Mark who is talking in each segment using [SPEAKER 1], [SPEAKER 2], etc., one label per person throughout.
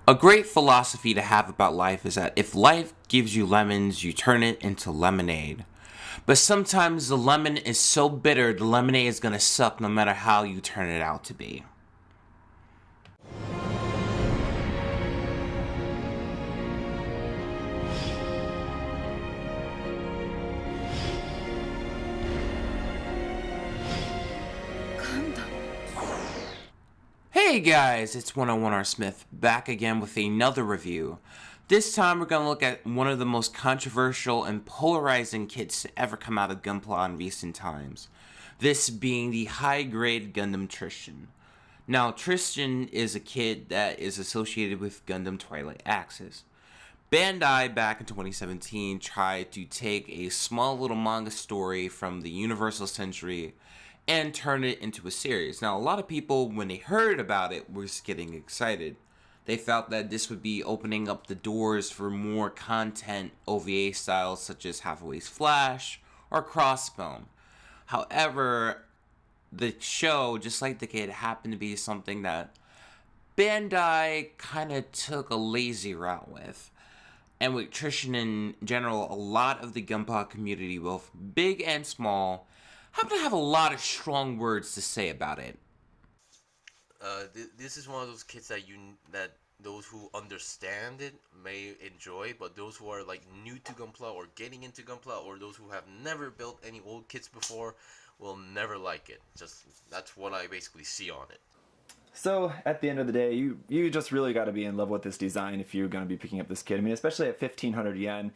[SPEAKER 1] A great philosophy to have about life is that if life gives you lemons, you turn it into lemonade. But sometimes the lemon is so bitter, the lemonade is gonna suck no matter how you turn it out to be. Hey guys, it's 101R Smith, back again with another review. This time we're going to look at one of the most controversial and polarizing kits to ever come out of Gunpla in recent times. This being the high-grade Gundam Tristan. Now, Tristan is a kit that is associated with Gundam Twilight Axis. Bandai, back in 2017, tried to take a small little manga story from the Universal Century and turn it into a series. Now, a lot of people, when they heard about it, were just getting excited. They felt that this would be opening up the doors for more content OVA styles such as Hathaway's Flash or Crossbone. However, the show, just like the kid, happened to be something that Bandai kind of took a lazy route with. And with Tristan in general, a lot of the Gunpla community, both big and small, happen to have a lot of strong words to say about it.
[SPEAKER 2] This is one of those kits that those who understand it may enjoy, but those who are like new to Gunpla or getting into Gunpla, or those who have never built any old kits before, will never like it. Just that's what I basically see on it.
[SPEAKER 3] So at the end of the day, you just really got to be in love with this design if you're going to be picking up this kit. I mean, especially at 1,500 yen,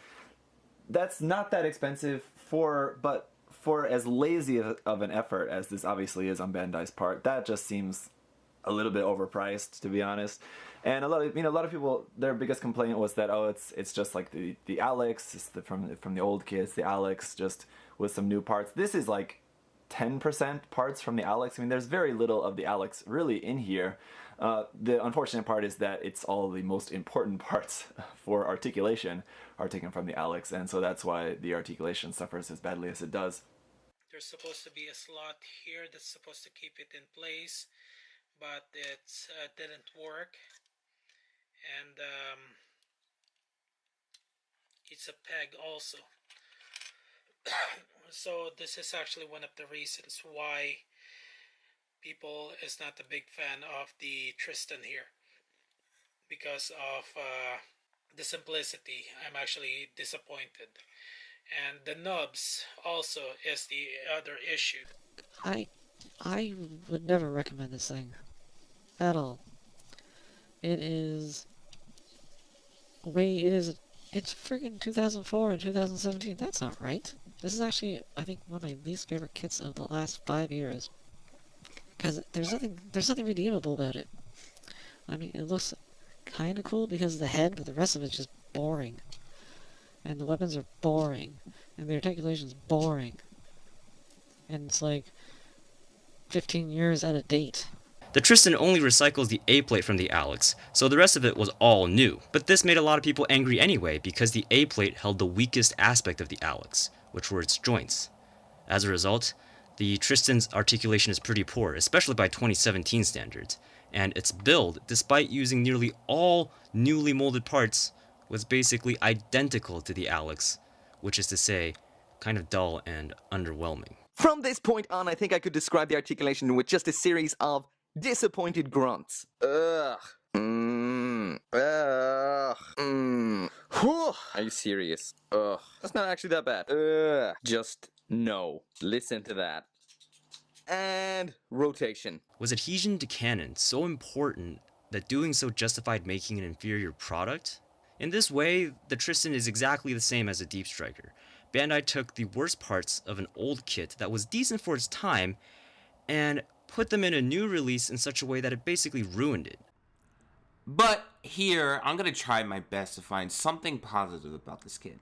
[SPEAKER 3] that's not that expensive but for as lazy of an effort as this obviously is on Bandai's part, that just seems a little bit overpriced, to be honest. And a lot of people, their biggest complaint was that it's just like the Alex, it's from the old kits, the Alex just with some new parts. This is like 10% parts from the Alex. I mean, there's very little of the Alex really in here. The unfortunate part is that it's all the most important parts for articulation are taken from the Alex, and so that's why the articulation suffers as badly as it does.
[SPEAKER 4] There's supposed to be a slot here that's supposed to keep it in place, but it didn't work, and it's a peg also. So this is actually one of the reasons why people is not a big fan of the Tristan here, because of the simplicity. I'm actually disappointed, and the nubs also is the other issue.
[SPEAKER 5] I would never recommend this thing at all. It's friggin' 2004 and 2017. That's not right. This is actually, I think, one of my least favorite kits of the last 5 years. Because there's nothing redeemable about it. I mean, it looks kind of cool because of the head, but the rest of it's just boring. And the weapons are boring. And the articulation's boring. And it's like 15 years out of date.
[SPEAKER 6] The Tristan only recycles the A-plate from the Alex, so the rest of it was all new. But this made a lot of people angry anyway, because the A-plate held the weakest aspect of the Alex, which were its joints. As a result, the Tristan's articulation is pretty poor, especially by 2017 standards, and its build, despite using nearly all newly molded parts, was basically identical to the Alex, which is to say, kind of dull and underwhelming.
[SPEAKER 7] From this point on, I think I could describe the articulation with just a series of disappointed grunts. Ugh. Ugh. Whew. Are you serious? Ugh. That's not actually that bad. Ugh. Just no. Listen to that. And rotation.
[SPEAKER 6] Was adhesion to canon so important that doing so justified making an inferior product? In this way, the Tristan is exactly the same as a Deep Striker. Bandai took the worst parts of an old kit that was decent for its time and put them in a new release in such a way that it basically ruined it.
[SPEAKER 1] But here, I'm going to try my best to find something positive about this kit.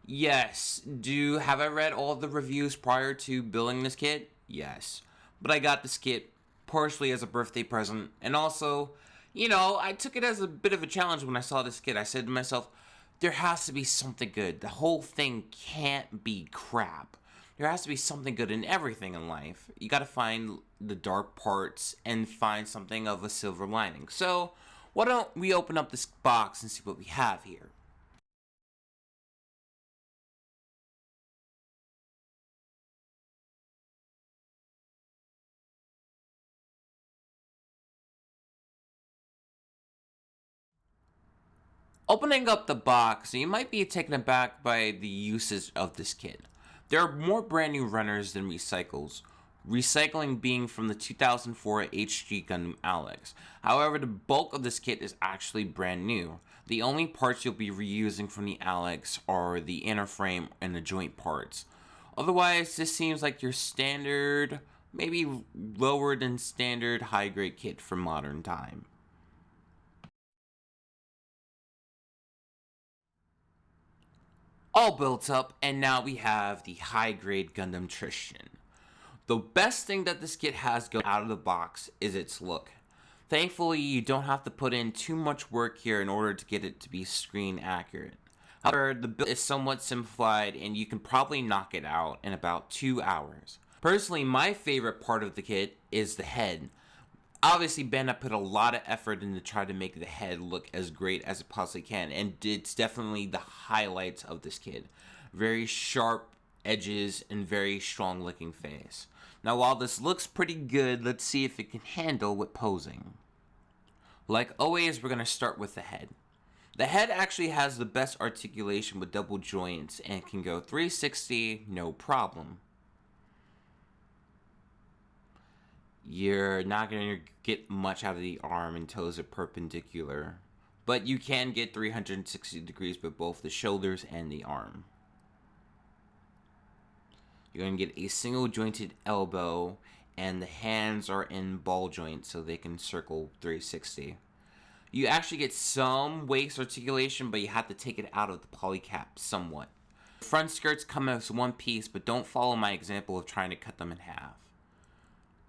[SPEAKER 1] Yes, have I read all the reviews prior to building this kit? Yes. But I got this kit partially as a birthday present, and also, I took it as a bit of a challenge when I saw this kit. I said to myself, there has to be something good. The whole thing can't be crap. There has to be something good in everything in life. You gotta find the dark parts and find something of a silver lining. So, Why don't we open up this box and see what we have here? Opening up the box, you might be taken aback by the usage of this kit. There are more brand new runners than recycles, recycling being from the 2004 HG Gundam Alex. However, the bulk of this kit is actually brand new. The only parts you'll be reusing from the Alex are the inner frame and the joint parts. Otherwise, this seems like your standard, maybe lower than standard high-grade kit from modern time. All built up, and now we have the high-grade Gundam Tristan. The best thing that this kit has going out of the box is its look. Thankfully, you don't have to put in too much work here in order to get it to be screen accurate. However, the build is somewhat simplified, and you can probably knock it out in about 2 hours. Personally, my favorite part of the kit is the head. Obviously, Bandai put a lot of effort in to try to make the head look as great as it possibly can, and it's definitely the highlights of this kit. Very sharp edges and very strong looking face. Now, while this looks pretty good, let's see if it can handle with posing. Like always, we're going to start with the head. The head actually has the best articulation with double joints and can go 360 no problem. You're not going to get much out of the arm and toes are perpendicular, but you can get 360 degrees with both the shoulders and the arm. You're going to get a single jointed elbow, and the hands are in ball joints so they can circle 360. You actually get some waist articulation, but you have to take it out of the polycap somewhat. Front skirts come as one piece, but don't follow my example of trying to cut them in half.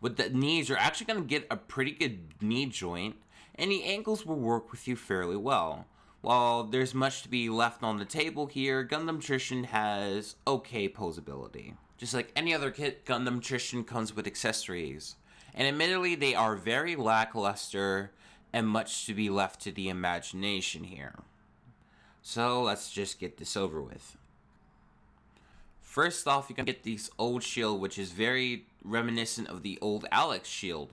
[SPEAKER 1] With the knees, you're actually going to get a pretty good knee joint, and the ankles will work with you fairly well. While there's much to be left on the table here, Gundam Tristan has okay posability. Just like any other kit, Gundam Tristan comes with accessories, and admittedly they are very lackluster and much to be left to the imagination here. So let's just get this over with. First off, you're going to get this old shield, which is very reminiscent of the old Alex shield.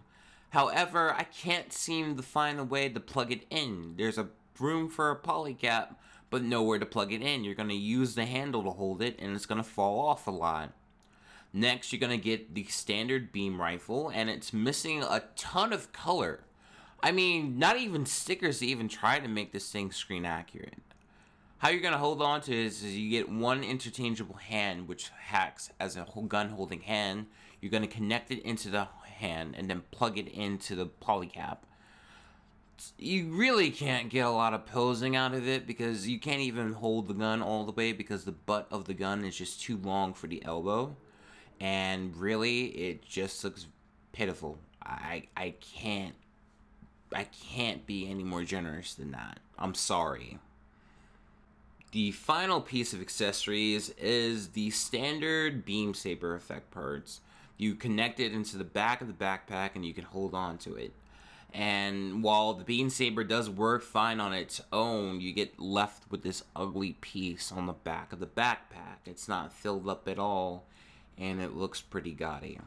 [SPEAKER 1] However, I can't seem to find a way to plug it in. There's a room for a polycap, but nowhere to plug it in. You're going to use the handle to hold it, and it's going to fall off a lot. Next, you're going to get the standard beam rifle, and it's missing a ton of color. I mean, not even stickers to even try to make this thing screen accurate. How you're going to hold on to this is you get one interchangeable hand, which acts as a gun holding hand. You're going to connect it into the hand and then plug it into the polycap. You really can't get a lot of posing out of it because you can't even hold the gun all the way because the butt of the gun is just too long for the elbow. And really, it just looks pitiful. I can't be any more generous than that. I'm sorry. The final piece of accessories is the standard beam saber effect parts. You connect it into the back of the backpack and you can hold on to it. And while the beam saber does work fine on its own, you get left with this ugly piece on the back of the backpack. It's not filled up at all, and it looks pretty gaudy.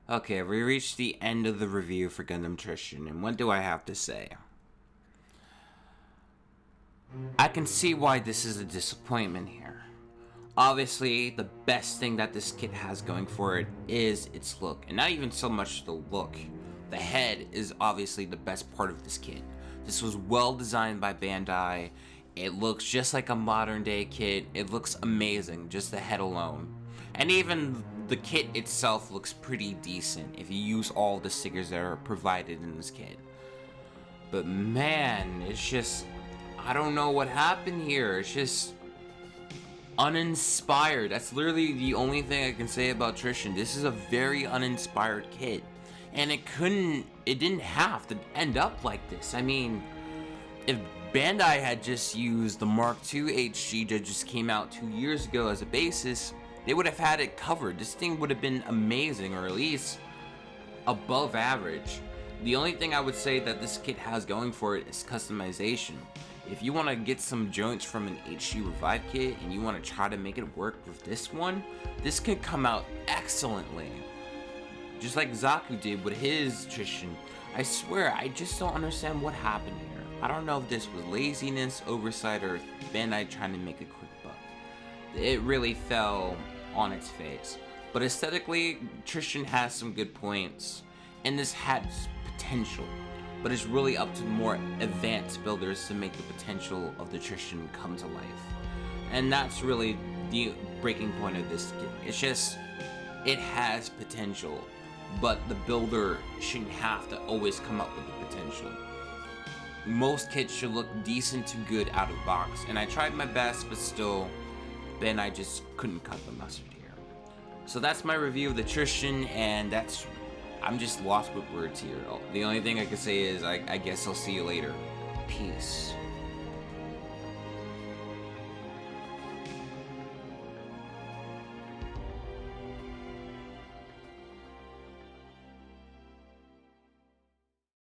[SPEAKER 1] Okay, we reached the end of the review for Gundam Tristan, and what do I have to say? I can see why this is a disappointment here. Obviously, the best thing that this kit has going for it is its look, and not even so much the look. The head is obviously the best part of this kit. This was well designed by Bandai. It looks just like a modern day kit. It looks amazing, just the head alone. And even the kit itself looks pretty decent if you use all the stickers that are provided in this kit. But man, it's just, I don't know what happened here. It's just uninspired. That's literally the only thing I can say about Tristan. This is a very uninspired kit. And it didn't have to end up like this. I mean, if Bandai had just used the Mark II HG that just came out 2 years ago as a basis, they would have had it covered. This thing would have been amazing, or at least above average. The only thing I would say that this kit has going for it is customization. If you want to get some joints from an HG Revive kit and you want to try to make it work with this one, this could come out excellently. Just like Zaku did with his Tristan. I swear, I just don't understand what happened here. I don't know if this was laziness, oversight, or Bandai trying to make a quick buck. It really fell on its face. But aesthetically, Tristan has some good points, and this has potential. But it's really up to more advanced builders to make the potential of the Tristan come to life. And that's really the breaking point of this kit. It's just, it has potential, but the builder shouldn't have to always come up with the potential. Most kits should look decent to good out of box, and I tried my best, but still, then I just couldn't cut the mustard here. So that's my review of the Tristan, and I'm just lost with words here. The only thing I can say is I guess I'll see you later. Peace.